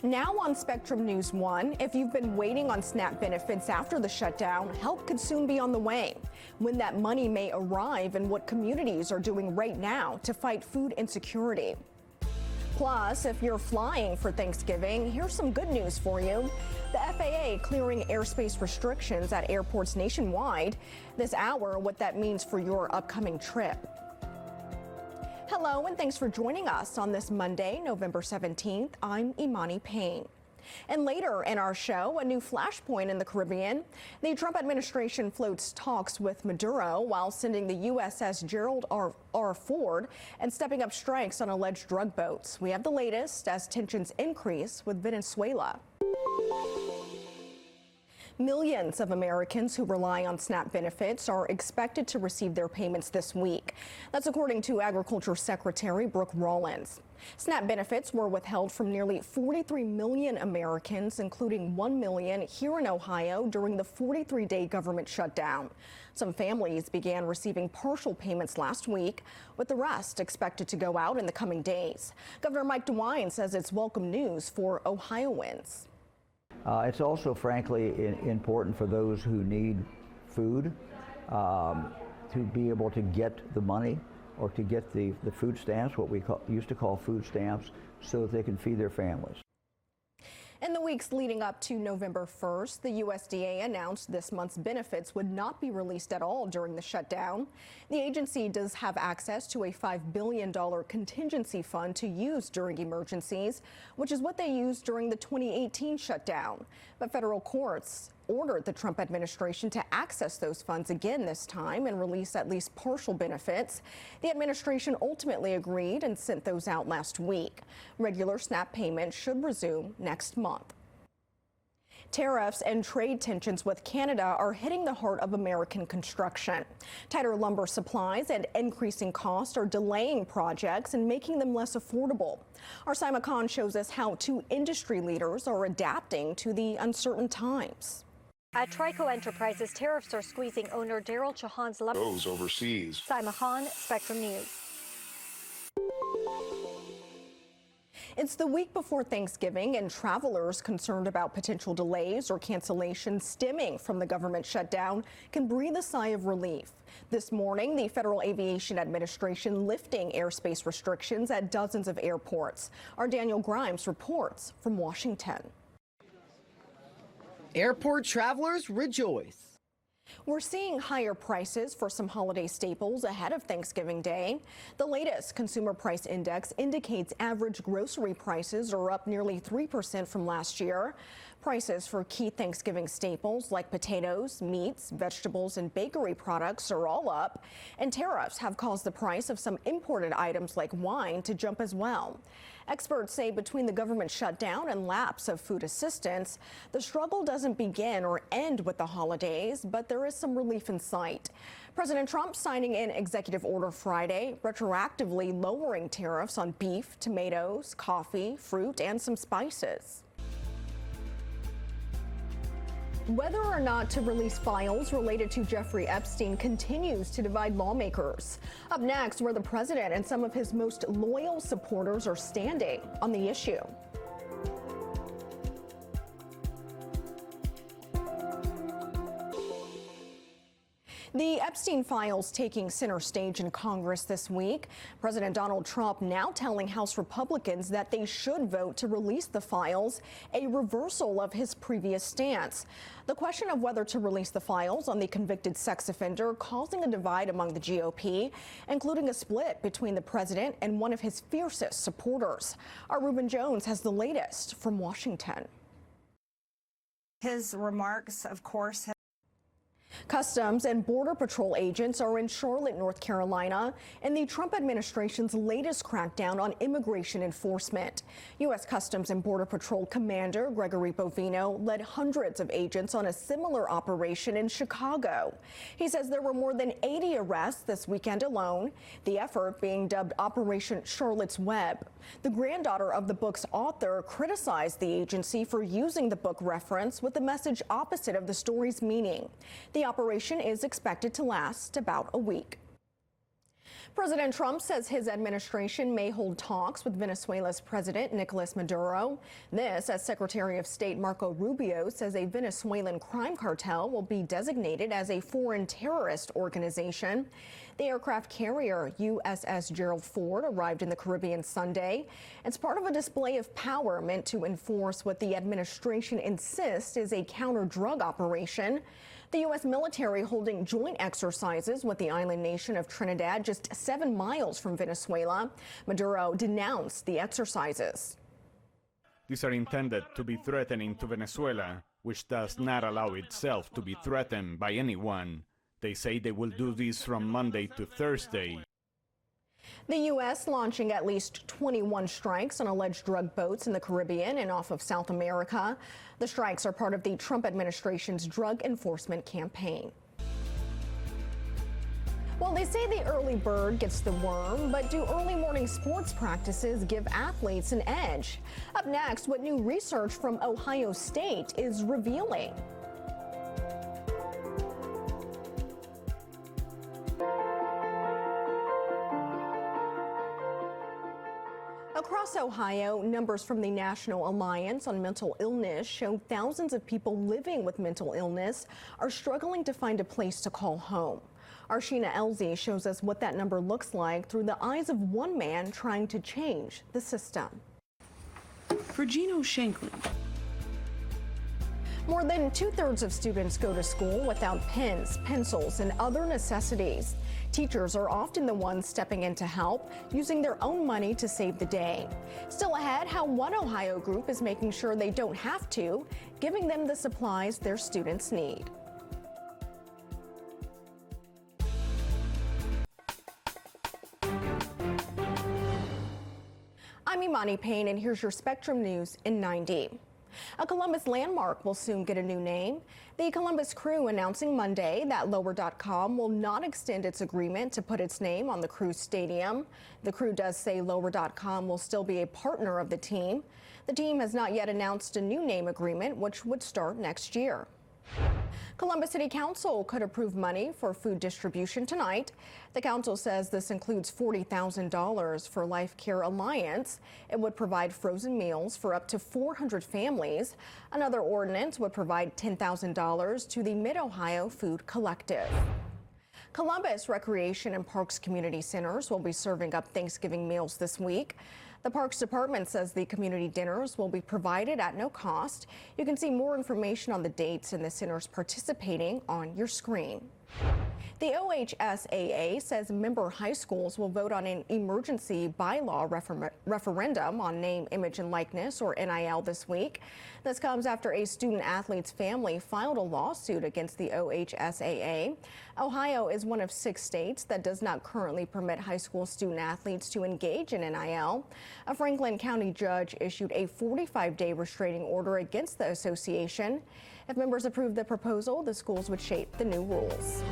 Now on Spectrum News 1, if you've been waiting on SNAP benefits after the shutdown, help could soon be on the way. When that money may arrive and what communities are doing right now to fight food insecurity. Plus, if you're flying for Thanksgiving, here's some good news for you. The FAA clearing airspace restrictions at airports nationwide. This hour, what that means for your upcoming trip. Hello, and thanks for joining us on this Monday, November 17th. I'm Imani Payne. And later in our show, a new flashpoint in the Caribbean. The Trump administration floats talks with Maduro while sending the USS Gerald R. Ford and stepping up strikes on alleged drug boats. We have the latest as tensions increase with Venezuela. Millions of Americans who rely on SNAP benefits are expected to receive their payments this week. That's according to Agriculture Secretary Brooke Rollins. SNAP benefits were withheld from nearly 43 million Americans, including 1 million here in Ohio during the 43-day government shutdown. Some families began receiving partial payments last week, with the rest expected to go out in the coming days. Governor Mike DeWine says it's welcome news for Ohioans. It's also, frankly, important for those who need food to be able to get the money or to get the food stamps, what we used to call food stamps, so that they can feed their families. In the weeks leading up to November 1st, the USDA announced this month's benefits would not be released at all during the shutdown. The agency does have access to a $5 billion contingency fund to use during emergencies, which is what they used during the 2018 shutdown. But federal courts ordered the Trump administration to access those funds again this time and release at least partial benefits. The administration ultimately agreed and sent those out last week. Regular SNAP payments should resume next month. Tariffs and trade tensions with Canada are hitting the heart of American construction. Tighter lumber supplies and increasing costs are delaying projects and making them less affordable. Our Simon Khan shows us how two industry leaders are adapting to the uncertain times. At Trico Enterprises, tariffs are squeezing owner Daryl Chauhan's lumber. Goes overseas. Simon Khan, Spectrum News. It's the week before Thanksgiving, and travelers concerned about potential delays or cancellations stemming from the government shutdown can breathe a sigh of relief. This morning, the Federal Aviation Administration lifting airspace restrictions at dozens of airports. Our Daniel Grimes reports from Washington. Airport travelers rejoice. We're seeing higher prices for some holiday staples ahead of Thanksgiving Day. The latest Consumer Price Index indicates average grocery prices are up nearly 3% from last year. Prices for key Thanksgiving staples like potatoes, meats, vegetables, and bakery products are all up, and tariffs have caused the price of some imported items like wine to jump as well. Experts say between the government shutdown and lapse of food assistance, the struggle doesn't begin or end with the holidays, but there is some relief in sight. President Trump signing an executive order Friday, retroactively lowering tariffs on beef, tomatoes, coffee, fruit, and some spices. Whether or not to release files related to Jeffrey Epstein continues to divide lawmakers. Up next, where the president and some of his most loyal supporters are standing on the issue. The Epstein files taking center stage in Congress this week. President Donald Trump now telling House Republicans that they should vote to release the files, a reversal of his previous stance. The question of whether to release the files on the convicted sex offender causing a divide among the GOP, including a split between the president and one of his fiercest supporters. Our Reuben Jones has the latest from Washington. His remarks, of course, Customs and Border Patrol agents are in Charlotte, North Carolina, in the Trump administration's latest crackdown on immigration enforcement. U.S. Customs and Border Patrol Commander Gregory Bovino led hundreds of agents on a similar operation in Chicago. He says there were more than 80 arrests this weekend alone, the effort being dubbed Operation Charlotte's Web. The granddaughter of the book's author criticized the agency for using the book reference with a message opposite of the story's meaning. The operation is expected to last about a week. President Trump says his administration may hold talks with Venezuela's President Nicolas Maduro. This as Secretary of State Marco Rubio says a Venezuelan crime cartel will be designated as a foreign terrorist organization. The aircraft carrier USS Gerald Ford arrived in the Caribbean Sunday. It's part of a display of power meant to enforce what the administration insists is a counter-drug operation. The U.S. military holding joint exercises with the island nation of Trinidad just 7 miles from Venezuela. Maduro denounced the exercises. These are intended to be threatening to Venezuela, which does not allow itself to be threatened by anyone. They say they will do this from Monday to Thursday. The U.S. launching at least 21 strikes on alleged drug boats in the Caribbean and off of South America. The strikes are part of the Trump administration's drug enforcement campaign. Well, they say the early bird gets the worm, but do early morning sports practices give athletes an edge? Up next, what new research from Ohio State is revealing. Across Ohio, numbers from the National Alliance on Mental Illness show thousands of people living with mental illness are struggling to find a place to call home. Our Sheena Elzie shows us what that number looks like through the eyes of one man trying to change the system. For Gino Shankly, more than 2/3 of students go to school without pens, pencils, and other necessities. Teachers are often the ones stepping in to help, using their own money to save the day. Still ahead, how one Ohio group is making sure they don't have to, giving them the supplies their students need. I'm Imani Payne, and here's your Spectrum News in 90. A Columbus landmark will soon get a new name. The Columbus Crew announcing Monday that Lower.com will not extend its agreement to put its name on the Crew Stadium. The Crew does say Lower.com will still be a partner of the team. The team has not yet announced a new name agreement, which would start next year. Columbus City Council could approve money for food distribution tonight. The council says this includes $40,000 for Life Care Alliance. It would provide frozen meals for up to 400 families. Another ordinance would provide $10,000 to the Mid-Ohio Food Collective. Columbus Recreation and Parks Community Centers will be serving up Thanksgiving meals this week. The Parks Department says the community dinners will be provided at no cost. You can see more information on the dates and the centers participating on your screen. The OHSAA says member high schools will vote on an emergency bylaw referendum on name, image, and likeness, or NIL, this week. This comes after a student athlete's family filed a lawsuit against the OHSAA. Ohio is one of 6 states that does not currently permit high school student athletes to engage in NIL. A Franklin County judge issued a 45-day restraining order against the association. If members approve the proposal, the schools would shape the new rules.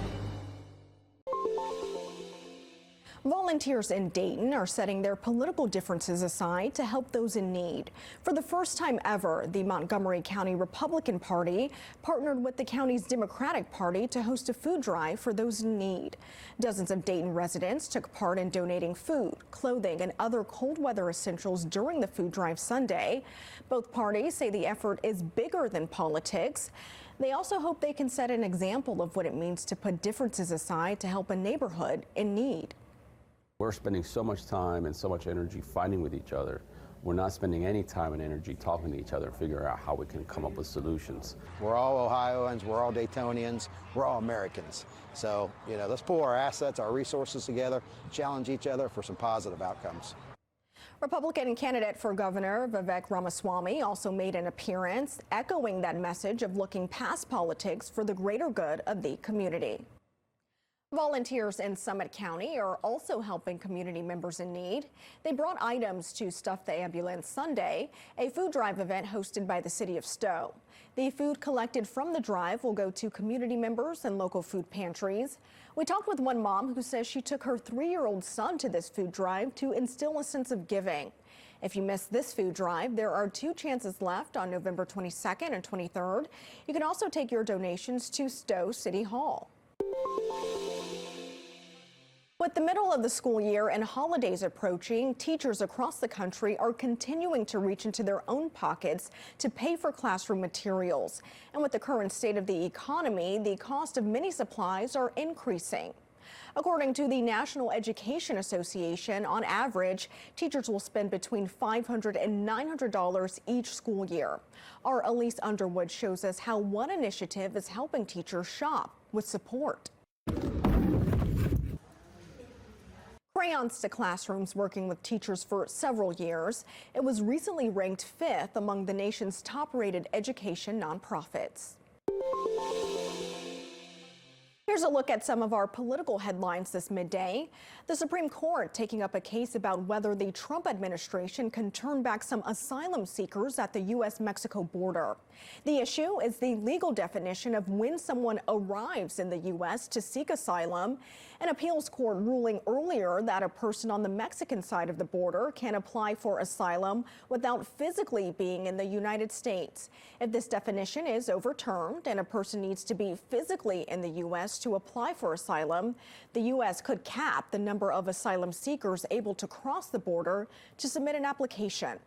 Volunteers in Dayton are setting their political differences aside to help those in need. For the first time ever, the Montgomery County Republican Party partnered with the county's Democratic Party to host a food drive for those in need. Dozens of Dayton residents took part in donating food, clothing, and other cold weather essentials during the food drive Sunday. Both parties say the effort is bigger than politics. They also hope they can set an example of what it means to put differences aside to help a neighborhood in need. We're spending so much time and so much energy fighting with each other. We're not spending any time and energy talking to each other, figuring out how we can come up with solutions. We're all Ohioans, we're all Daytonians, we're all Americans. So, let's pull our assets, our resources together, challenge each other for some positive outcomes. Republican candidate for governor Vivek Ramaswamy also made an appearance, echoing that message of looking past politics for the greater good of the community. Volunteers in Summit County are also helping community members in need. They brought items to Stuff the Ambulance Sunday, a food drive event hosted by the city of Stowe. The food collected from the drive will go to community members and local food pantries. We talked with one mom who says she took her 3-year-old son to this food drive to instill a sense of giving. If you missed this food drive, there are 2 chances left on November 22nd and 23rd. You can also take your donations to Stowe City Hall. With the middle of the school year and holidays approaching, teachers across the country are continuing to reach into their own pockets to pay for classroom materials. And with the current state of the economy, the cost of many supplies are increasing. According to the National Education Association, on average, teachers will spend between $500 and $900 each school year. Our Elise Underwood shows us how one initiative is helping teachers shop with support. Crayons to Classrooms, working with teachers for several years. It was recently ranked 5th among the nation's top-rated education nonprofits. Here's a look at some of our political headlines this midday. The Supreme Court taking up a case about whether the Trump administration can turn back some asylum seekers at the U.S.-Mexico border. The issue is the legal definition of when someone arrives in the U.S. to seek asylum. An appeals court ruling earlier that a person on the Mexican side of the border can apply for asylum without physically being in the United States. If this definition is overturned and a person needs to be physically in the U.S. to apply for asylum, the U.S. could cap the number of asylum seekers able to cross the border to submit an application.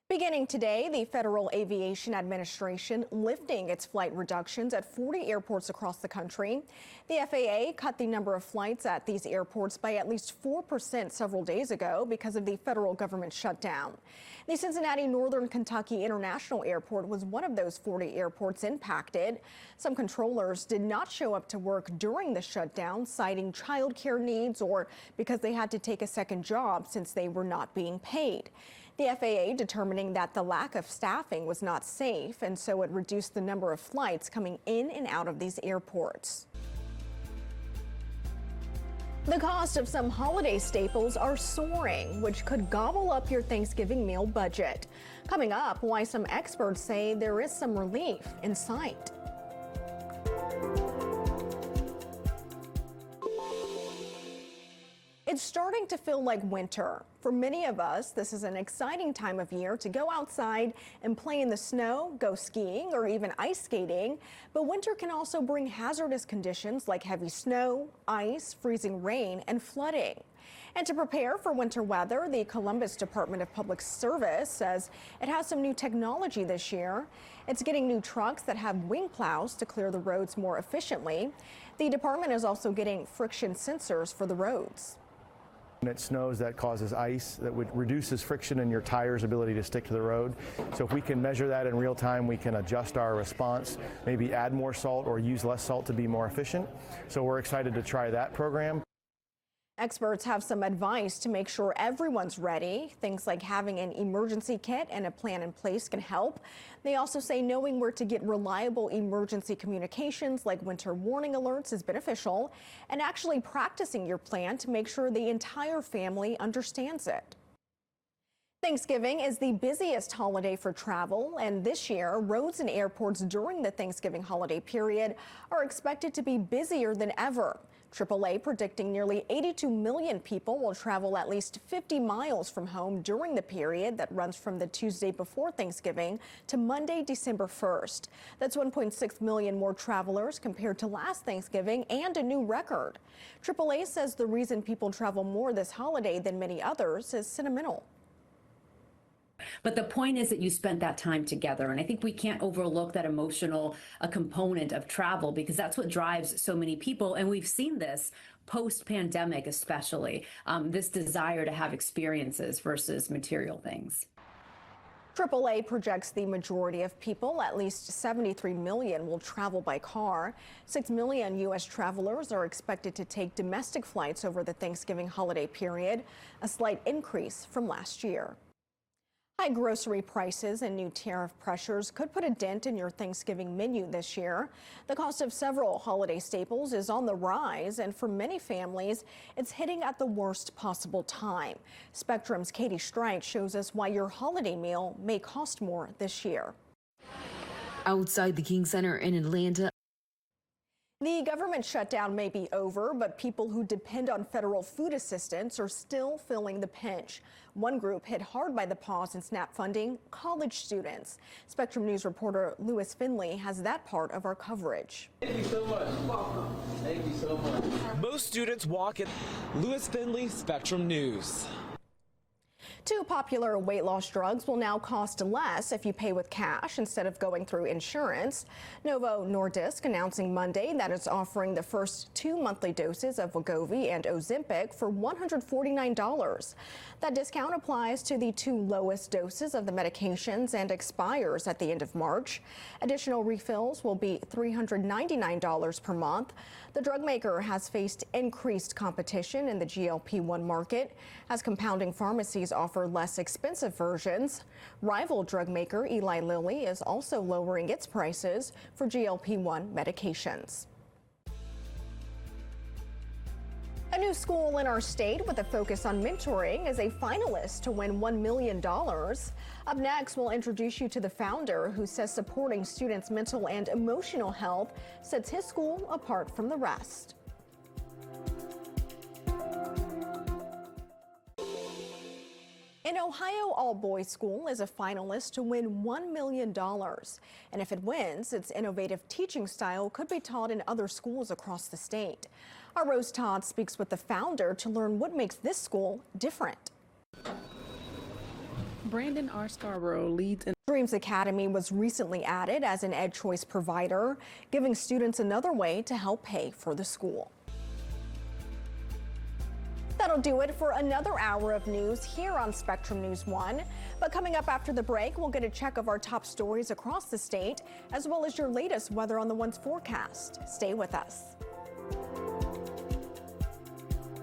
Beginning today, the Federal Aviation Administration lifting its flight reductions at 40 airports across the country. The FAA cut the number of flights at these airports by at least 4% several days ago because of the federal government shutdown. The Cincinnati Northern Kentucky International Airport was one of those 40 airports impacted. Some controllers did not show up to work during the shutdown, citing childcare needs or because they had to take a second job since they were not being paid. The FAA determining that the lack of staffing was not safe, and so it reduced the number of flights coming in and out of these airports. The cost of some holiday staples are soaring, which could gobble up your Thanksgiving meal budget. Coming up, why some experts say there is some relief in sight. It's starting to feel like winter. For many of us, this is an exciting time of year to go outside and play in the snow, go skiing, or even ice skating. But winter can also bring hazardous conditions like heavy snow, ice, freezing rain, and flooding. And to prepare for winter weather, the Columbus Department of Public Service says it has some new technology this year. It's getting new trucks that have wing plows to clear the roads more efficiently. The department is also getting friction sensors for the roads. When it snows, that causes ice that reduces friction in your tire's ability to stick to the road. So if we can measure that in real time, we can adjust our response, maybe add more salt or use less salt to be more efficient. So we're excited to try that program. Experts have some advice to make sure everyone's ready. Things like having an emergency kit and a plan in place can help. They also say knowing where to get reliable emergency communications like winter warning alerts is beneficial, and actually practicing your plan to make sure the entire family understands it. Thanksgiving is the busiest holiday for travel, and this year, roads and airports during the Thanksgiving holiday period are expected to be busier than ever. AAA predicting nearly 82 million people will travel at least 50 miles from home during the period that runs from the Tuesday before Thanksgiving to Monday, December 1st. That's 1.6 million more travelers compared to last Thanksgiving and a new record. AAA says the reason people travel more this holiday than many others is sentimental. But the point is that you spent that time together. And I think we can't overlook that emotional component of travel, because that's what drives so many people. And we've seen this post-pandemic, especially this desire to have experiences versus material things. AAA projects the majority of people, at least 73 million, will travel by car. 6 million U.S. travelers are expected to take domestic flights over the Thanksgiving holiday period, a slight increase from last year. High grocery prices and new tariff pressures could put a dent in your Thanksgiving menu this year. The cost of several holiday staples is on the rise, and for many families, it's hitting at the worst possible time. Spectrum's Katie Strike shows us why your holiday meal may cost more this year. Outside the King Center in Atlanta, The government shutdown may be over, but people who depend on federal food assistance are still feeling the pinch. One group hit hard by the pause in SNAP funding: college students. Spectrum News reporter Lewis Finley has that part of our coverage. Thank you so much. Welcome. Thank you so much. Most students walk in. Lewis Finley, Spectrum News. Two popular weight loss drugs will now cost less if you pay with cash instead of going through insurance. Novo Nordisk announcing Monday that it's offering the first 2 monthly doses of Wegovy and Ozempic for $149. That discount applies to the 2 lowest doses of the medications and expires at the end of March. Additional refills will be $399 per month. The drug maker has faced increased competition in the GLP-1 market as compounding pharmacies offer less expensive versions. Rival drug maker Eli Lilly is also lowering its prices for GLP-1 medications. A new school in our state with a focus on mentoring is a finalist to win $1 million. Up next, we'll introduce you to the founder who says supporting students' mental and emotional health sets his school apart from the rest. An Ohio all-boys school is a finalist to win $1 million. And if it wins, its innovative teaching style could be taught in other schools across the state. Our Rose Todd speaks with the founder to learn what makes this school different. Brandon R. Scarborough leads in Dreams Academy was recently added as an EdChoice provider, giving students another way to help pay for the school. That'll do it for another hour of news here on Spectrum News 1. But coming up after the break, we'll get a check of our top stories across the state, as well as your latest Weather on the One's forecast. Stay with us.